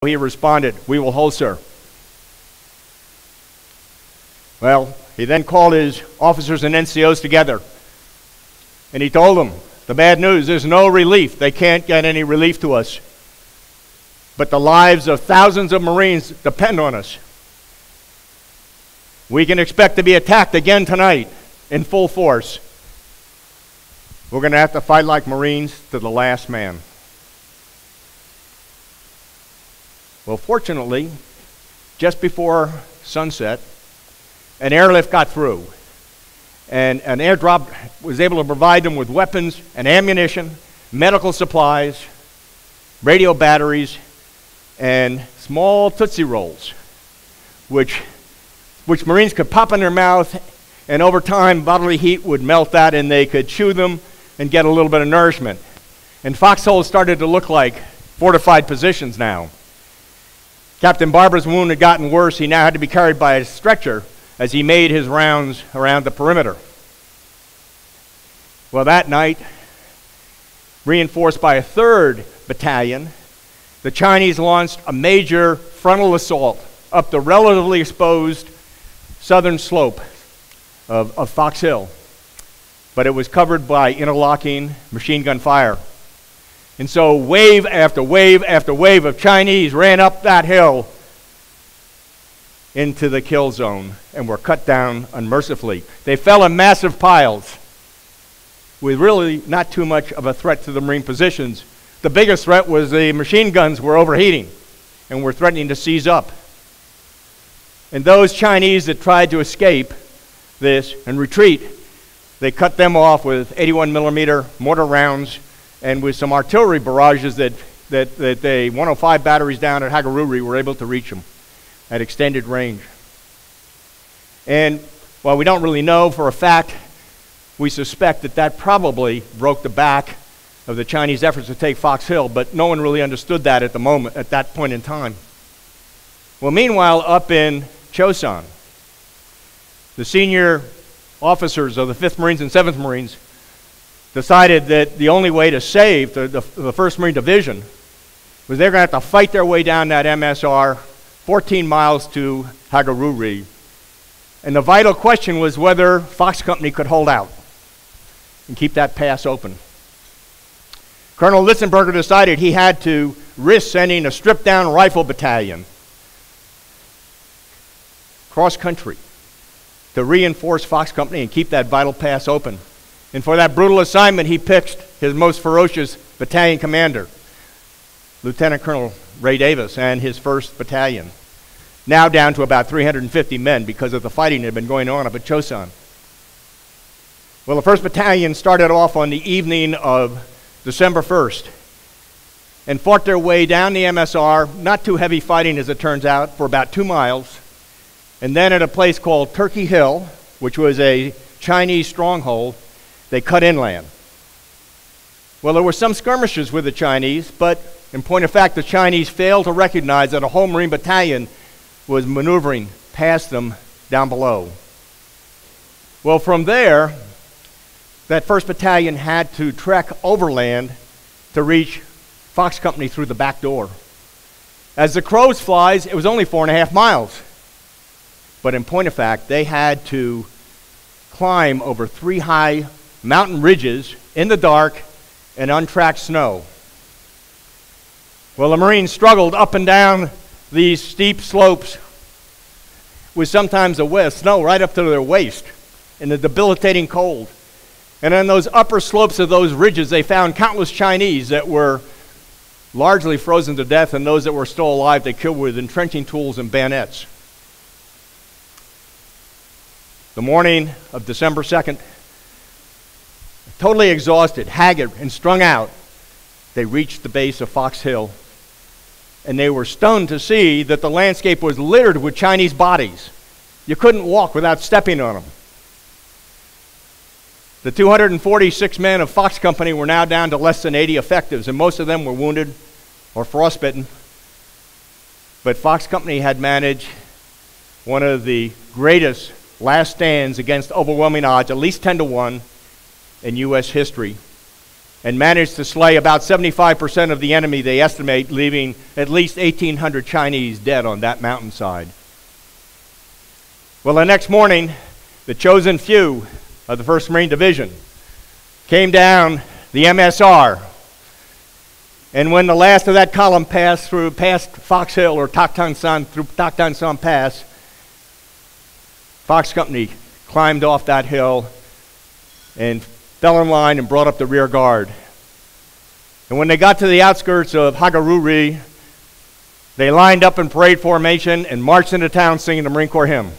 he responded, "We will hold, sir." Well, he then called his officers and NCOs together, and he told them, the bad news, there's no relief. They can't get any relief to us. But the lives of thousands of Marines depend on us. We can expect to be attacked again tonight in full force. We're going to have to fight like Marines to the last man. Well, fortunately, just before sunset, an airlift got through. And an airdrop was able to provide them with weapons and ammunition, medical supplies, radio batteries, and small Tootsie Rolls, which Marines could pop in their mouth, and over time bodily heat would melt that and they could chew them and get a little bit of nourishment. And foxholes started to look like fortified positions now. Captain Barber's wound had gotten worse. He now had to be carried by a stretcher as he made his rounds around the perimeter. Well, that night, reinforced by a 3rd Battalion, the Chinese launched a major frontal assault up the relatively exposed southern slope of Fox Hill. But it was covered by interlocking machine gun fire. And so wave after wave after wave of Chinese ran up that hill into the kill zone and were cut down unmercifully. They fell in massive piles with really not too much of a threat to the Marine positions. The biggest threat was the machine guns were overheating and were threatening to seize up. And those Chinese that tried to escape this and retreat, they cut them off with 81 millimeter mortar rounds and with some artillery barrages that they 105 batteries down at Hagaruri were able to reach them at extended range. And while we don't really know for a fact, we suspect that probably broke the back of the Chinese efforts to take Fox Hill, but no one really understood that at that point in time. Well, meanwhile, up in Chosin, the senior officers of the 5th Marines and 7th Marines decided that the only way to save the 1st Marine Division was they're going to have to fight their way down that MSR 14 miles to Hagaruri. And the vital question was whether Fox Company could hold out and keep that pass open. Colonel Litzenberger decided he had to risk sending a stripped-down rifle battalion cross-country to reinforce Fox Company and keep that vital pass open. And for that brutal assignment, he picked his most ferocious battalion commander, Lieutenant Colonel Ray Davis, and his 1st Battalion, now down to about 350 men because of the fighting that had been going on up at Chosin. Well, the 1st Battalion started off on the evening of December 1st and fought their way down the MSR, not too heavy fighting as it turns out, for about 2 miles, and then at a place called Turkey Hill, which was a Chinese stronghold, they cut inland. Well, there were some skirmishes with the Chinese, but in point of fact, the Chinese failed to recognize that a whole Marine battalion was maneuvering past them down below. Well, from there, that 1st Battalion had to trek overland to reach Fox Company through the back door. As the crow flies, it was only 4.5 miles. But in point of fact, they had to climb over 3 high mountain ridges in the dark and untracked snow. Well, the Marines struggled up and down these steep slopes with sometimes a snow right up to their waist in the debilitating cold. And on those upper slopes of those ridges, they found countless Chinese that were largely frozen to death, and those that were still alive they killed with entrenching tools and bayonets. The morning of December 2nd, totally exhausted, haggard, and strung out, they reached the base of Fox Hill, and they were stunned to see that the landscape was littered with Chinese bodies. You couldn't walk without stepping on them. The 246 men of Fox Company were now down to less than 80 effectives, and most of them were wounded or frostbitten. But Fox Company had managed one of the greatest last stands against overwhelming odds, at least 10-1 in U.S. history. and managed to slay about 75% of the enemy, they estimate, leaving at least 1,800 Chinese dead on that mountainside. Well, the next morning, the chosen few of the 1st Marine Division came down the MSR, and when the last of that column passed Fox Hill or through Tactan San Pass, Fox Company climbed off that hill and fell in line and brought up the rear guard. And when they got to the outskirts of Hagaruri, they lined up in parade formation and marched into town singing the Marine Corps hymn.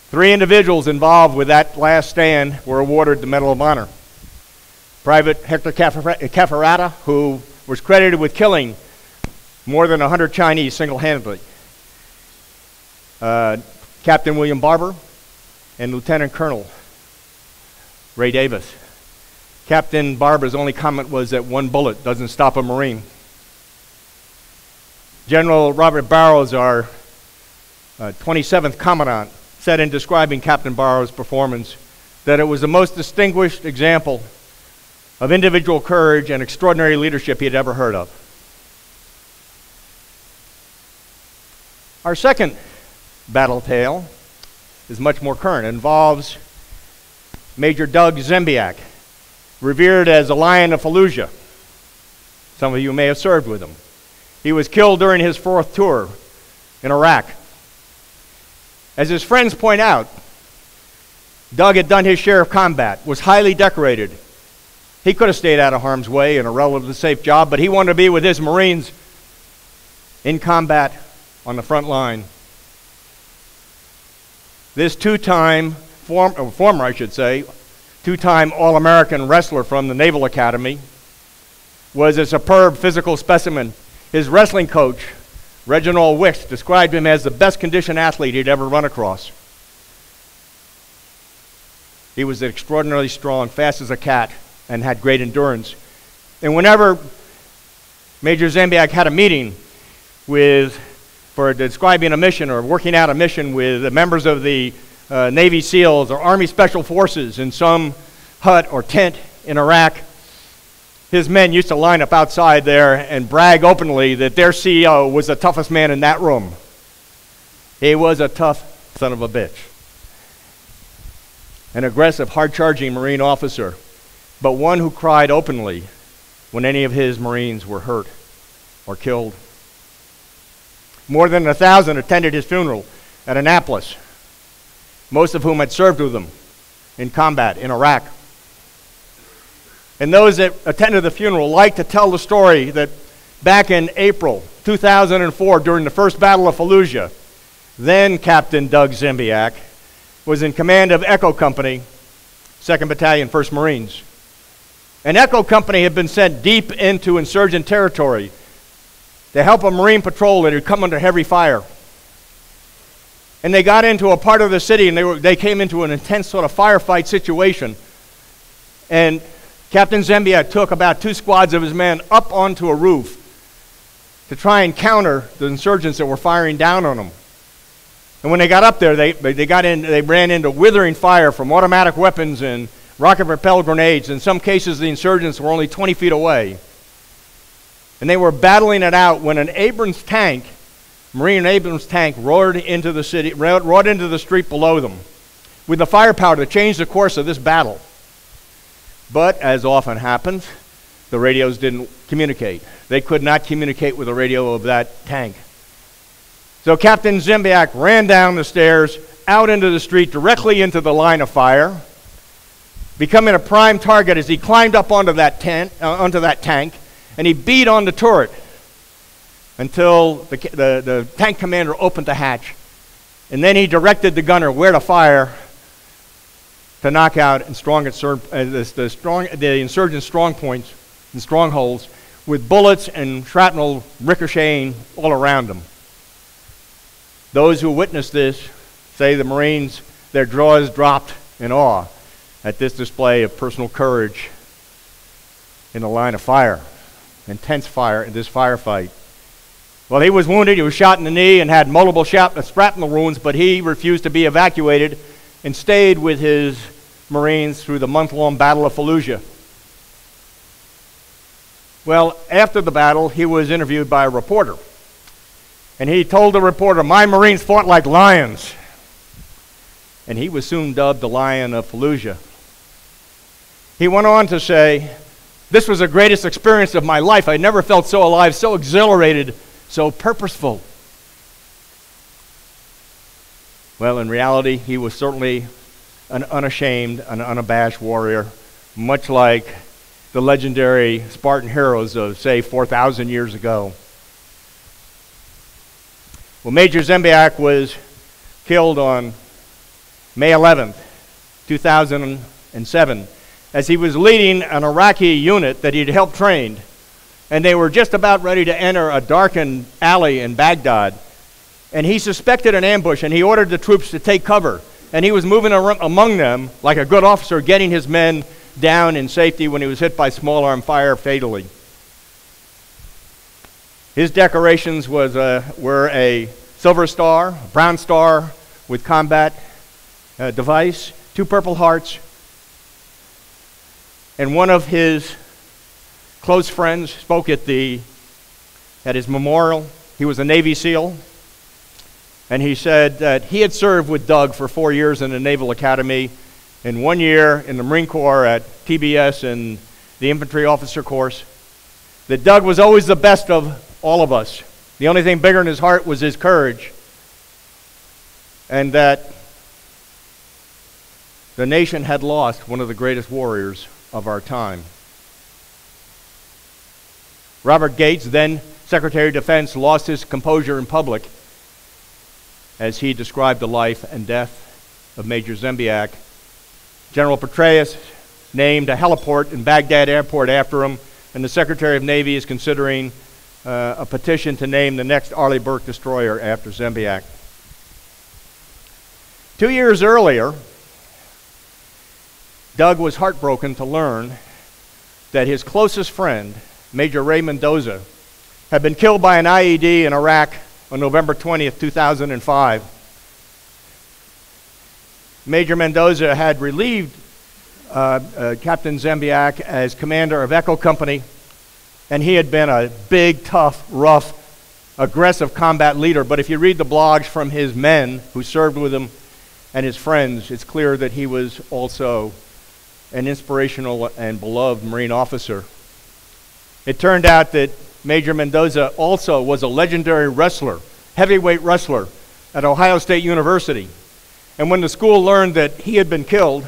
3 individuals involved with that last stand were awarded the Medal of Honor. Private Hector Cafferata, who was credited with killing more than 100 Chinese single-handedly. Captain William Barber and Lieutenant Colonel Ray Davis. Captain Barber's only comment was that 1 bullet doesn't stop a Marine. General Robert Barrows, our 27th Commandant, said in describing Captain Barrows' performance that it was the most distinguished example of individual courage and extraordinary leadership he had ever heard of. Our second battle tale is much more current. It involves Major Doug Zembiak, revered as the Lion of Fallujah. Some of you may have served with him. He was killed during his 4th tour in Iraq. As his friends point out, Doug had done his share of combat, was highly decorated. He could have stayed out of harm's way in a relatively safe job, but he wanted to be with his Marines in combat on the front line. This two-time All-American wrestler from the Naval Academy was a superb physical specimen. His wrestling coach, Reginald Wicks, described him as the best conditioned athlete he'd ever run across. He was extraordinarily strong, fast as a cat, and had great endurance. And whenever Major Zembiak had a meeting for describing a mission or working out a mission with the members of the Navy SEALs or Army Special Forces in some hut or tent in Iraq, his men used to line up outside there and brag openly that their CEO was the toughest man in that room. He was a tough son of a bitch. An aggressive, hard-charging Marine officer, but one who cried openly when any of his Marines were hurt or killed. More than 1,000 attended his funeral at Annapolis, most of whom had served with him in combat in Iraq. And those that attended the funeral like to tell the story that back in April 2004, during the first Battle of Fallujah, then Captain Doug Zembiak was in command of Echo Company, 2nd Battalion, 1st Marines. And Echo Company had been sent deep into insurgent territory to help a Marine patrol that had come under heavy fire. And they got into a part of the city and they came into an intense sort of firefight situation. And Captain Zembiak took about 2 squads of his men up onto a roof to try and counter the insurgents that were firing down on them. And when they got up there, they ran into withering fire from automatic weapons and rocket-propelled grenades. In some cases, the insurgents were only 20 feet away. And they were battling it out when an Abrams tank, Marine Abrams tank, roared into the street below them with the firepower to change the course of this battle. But, as often happens, the radios didn't communicate. They could not communicate with the radio of that tank. So Captain Zembiak ran down the stairs, out into the street, directly into the line of fire, becoming a prime target as he climbed up onto that tank, and he beat on the turret until the tank commander opened the hatch. And then he directed the gunner where to fire to knock out the insurgent strong points and strongholds with bullets and shrapnel ricocheting all around them. Those who witnessed this say the Marines, their jaws dropped in awe at this display of personal courage in the line of fire, intense fire in this firefight. Well, he was wounded. He was shot in the knee and had multiple shrapnel wounds, but he refused to be evacuated and stayed with his Marines through the month-long Battle of Fallujah. Well, after the battle, he was interviewed by a reporter. And he told the reporter, "My Marines fought like lions." And he was soon dubbed the Lion of Fallujah. He went on to say, "This was the greatest experience of my life. I never felt so alive, so exhilarated, so purposeful." Well, in reality, he was certainly an unashamed, an unabashed warrior, much like the legendary Spartan heroes of, say, 4,000 years ago. Well, Major Zembiak was killed on May 11th, 2007, as he was leading an Iraqi unit that he'd helped train, and they were just about ready to enter a darkened alley in Baghdad, and he suspected an ambush, and he ordered the troops to take cover, and he was moving among them like a good officer, getting his men down in safety when he was hit by small arm fire fatally. His decorations were a silver star, a brown star with combat device, 2 Purple Hearts, and one of his close friends spoke at his memorial. He was a Navy SEAL, and he said that he had served with Doug for 4 years in the Naval Academy and 1 year in the Marine Corps at TBS and the Infantry Officer Course, that Doug was always the best of all of us. The only thing bigger in his heart was his courage, and that the nation had lost one of the greatest warriors of our time. Robert Gates, then Secretary of Defense, lost his composure in public as he described the life and death of Major Zembiak. General Petraeus named a heliport in Baghdad Airport after him, and the Secretary of Navy is considering a petition to name the next Arleigh Burke destroyer after Zembiak. 2 years earlier, Doug was heartbroken to learn that his closest friend, Major Ray Mendoza, had been killed by an IED in Iraq on November 20th, 2005. Major Mendoza had relieved Captain Zembiak as commander of Echo Company, and he had been a big, tough, rough, aggressive combat leader. But if you read the blogs from his men who served with him and his friends, it's clear that he was also an inspirational and beloved Marine officer. It turned out that Major Mendoza also was a legendary wrestler, heavyweight wrestler at Ohio State University. And when the school learned that he had been killed,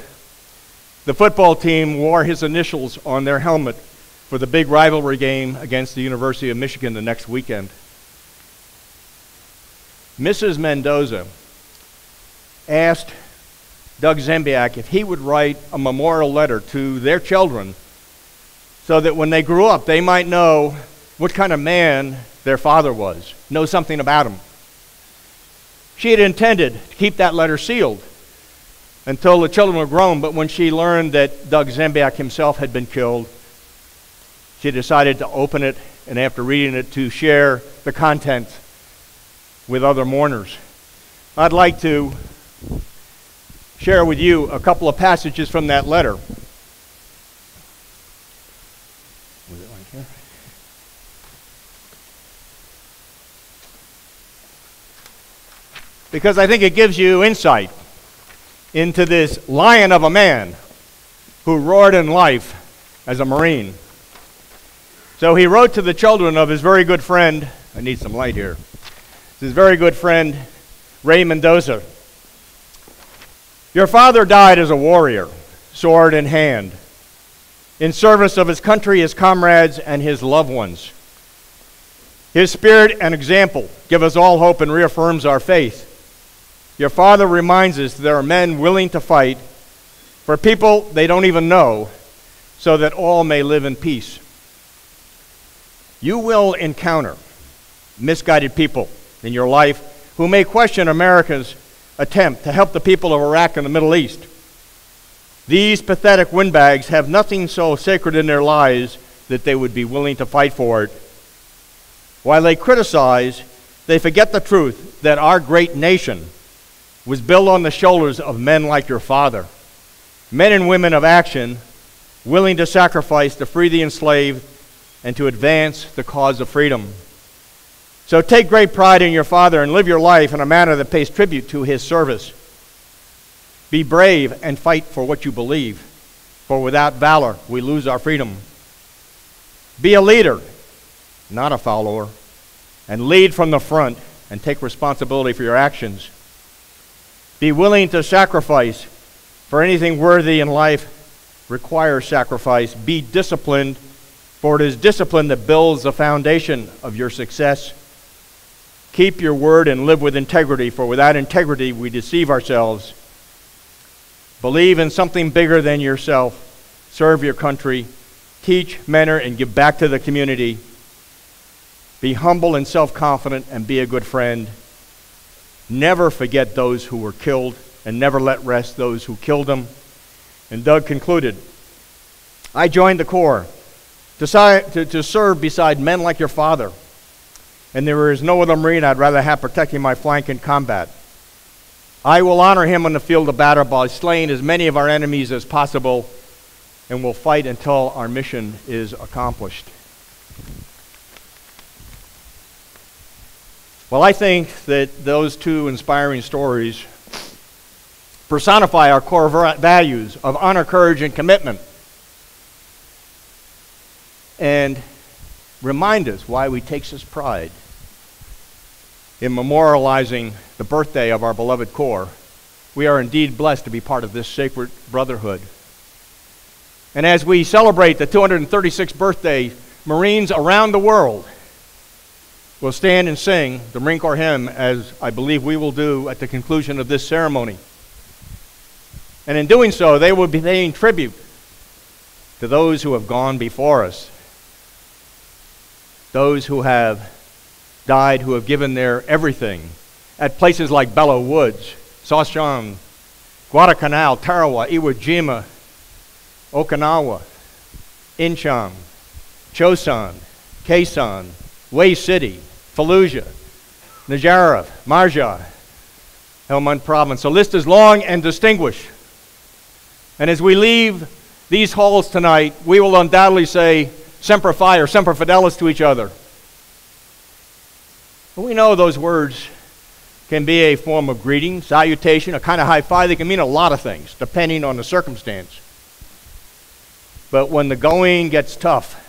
the football team wore his initials on their helmet for the big rivalry game against the University of Michigan the next weekend. Mrs. Mendoza asked Doug Zembiak if he would write a memorial letter to their children so that when they grew up, they might know what kind of man their father was, know something about him. She had intended to keep that letter sealed until the children were grown, but when she learned that Doug Zembiak himself had been killed, she decided to open it, and after reading it, to share the content with other mourners. I'd like to share with you a couple of passages from that letter. Was it like here? Because I think it gives you insight into this lion of a man who roared in life as a Marine. So he wrote to the children of his very good friend, I need some light here, his very good friend, Ray Mendoza. Your father died as a warrior, sword in hand, in service of his country, his comrades, and his loved ones. His spirit and example give us all hope and reaffirms our faith. Your father reminds us there are men willing to fight for people they don't even know so that all may live in peace. You will encounter misguided people in your life who may question America's attempt to help the people of Iraq and the Middle East. These pathetic windbags have nothing so sacred in their lives that they would be willing to fight for it. While they criticize, they forget the truth that our great nation was built on the shoulders of men like your father. Men and women of action, willing to sacrifice to free the enslaved and to advance the cause of freedom. So take great pride in your father and live your life in a manner that pays tribute to his service. Be brave and fight for what you believe, for without valor we lose our freedom. Be a leader, not a follower, and lead from the front and take responsibility for your actions. Be willing to sacrifice, for anything worthy in life requires sacrifice. Be disciplined, for it is discipline that builds the foundation of your success. Keep your word and live with integrity, for without integrity we deceive ourselves. Believe in something bigger than yourself. Serve your country. Teach, mentor, and give back to the community. Be humble and self-confident and be a good friend. Never forget those who were killed and never let rest those who killed them. And Doug concluded, I joined the Corps to serve beside men like your father. And there is no other Marine I'd rather have protecting my flank in combat. I will honor him on the field of battle by slaying as many of our enemies as possible, and will fight until our mission is accomplished. Well, I think that those two inspiring stories personify our core values of honor, courage, and commitment, and remind us why we take such pride in memorializing the birthday of our beloved Corps. We are indeed blessed to be part of this sacred brotherhood. And as we celebrate the 236th birthday, Marines around the world will stand and sing the Marine Corps hymn, as I believe we will do at the conclusion of this ceremony. And in doing so, they will be paying tribute to those who have gone before us, those who have died, who have given their everything at places like Belleau Woods, Sauchan, Guadalcanal, Tarawa, Iwo Jima, Okinawa, Incheon, Chosun, Quezon, Hue City, Fallujah, Najaf, Marja, Helmand Province. The list is long and distinguished. And as we leave these halls tonight, we will undoubtedly say Semper Fi or Semper Fidelis to each other. But we know those words can be a form of greeting, salutation, a kind of high five. They can mean a lot of things, depending on the circumstance. But when the going gets tough,